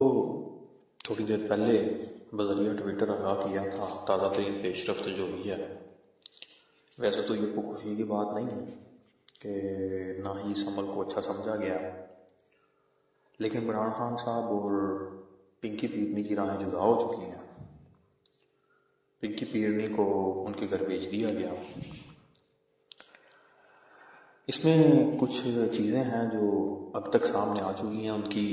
तो थोड़ी देर पहले बजरिया ट्विटर आगाह किया था ताज़ा तरीन पेशरफ्त जो हुई है। वैसे तो ये कोई खुशी की बात नहीं है कि ना ही इस अमल को अच्छा समझा गया, लेकिन इमरान खान साहब और पिंकी पीरनी की राहें जुदा हो चुकी हैं। पिंकी पीरनी को उनके घर भेज दिया गया। इसमें कुछ चीज़ें हैं जो अब तक सामने आ चुकी हैं, उनकी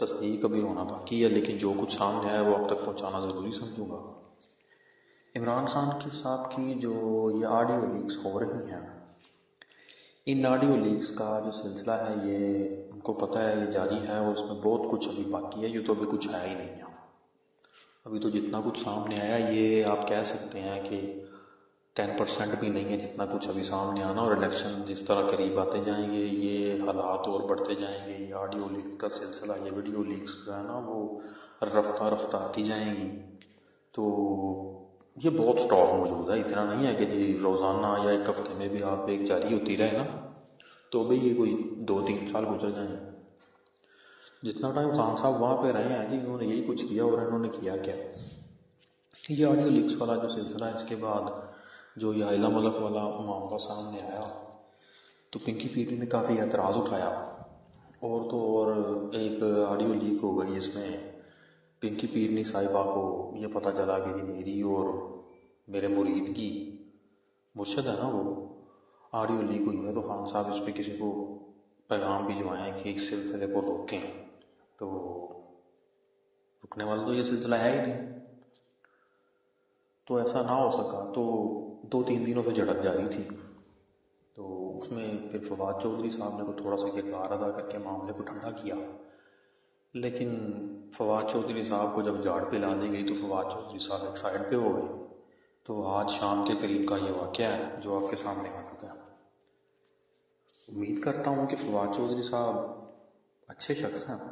तस्दीक अभी होना बाकी है, लेकिन जो कुछ सामने आया वो अब तक पहुंचाना ज़रूरी समझूंगा। इमरान खान के साहब की जो ये ऑडियो लीक्स हो रही हैं, इन ऑडियो लीक्स का जो सिलसिला है ये उनको पता है, ये जारी है और इसमें बहुत कुछ अभी बाकी है। ये तो अभी कुछ आया ही नहीं है। अभी तो जितना कुछ सामने आया ये आप कह सकते हैं कि 10% भी नहीं है जितना कुछ अभी सामने आना। और इलेक्शन जिस तरह करीब आते जाएंगे ये हालात और बढ़ते जाएंगे। ये ऑडियो लीक का सिलसिला, ये वीडियो लीक्स जो है ना वो रफ्ता रफ्ता आती जाएंगी। तो ये बहुत स्टॉक मौजूद है, इतना नहीं है कि जी रोज़ाना या एक हफ्ते में भी आप एक जारी होती रहे ना तो भी ये कोई 2-3 साल गुजर जाए। जितना टाइम खान साहब वहाँ पे रहे हैं जी उन्होंने यही कुछ किया। और इन्होंने किया क्या, ये ऑडियो लीक्स वाला जो सिलसिला है, इसके बाद जो ये आइला मलक वाला मामला सामने आया तो पिंकी पीरनी ने काफ़ी एतराज़ उठाया। और तो और एक ऑडियो लीक हो गई, इसमें पिंकी पीरनी साहिबा को ये पता चला कि मेरी और मेरे मुरीद की, मुर्शद है ना वो, ऑडियो लीक हुई है। तो खान साहब इस पर किसी को पैगाम भिजवाएं कि इस सिलसिले को रोकें। तो रुकने वाला तो ये सिलसिला है ही नहीं। तो ऐसा ना हो सका तो 2-3 दिनों से झड़प जारी थी। तो उसमें फिर फवाद चौधरी साहब ने को थोड़ा सा किरदार अदा करके मामले को ठंडा किया। लेकिन फवाद चौधरी साहब को जब झाड़ पे ला दी गई तो फवाद चौधरी साहब एक साइड पे हो गए। तो आज शाम के करीब का ये वाक़या है जो आपके सामने आ चुका है। उम्मीद करता हूँ कि फवाद चौधरी साहब अच्छे शख्स हैं।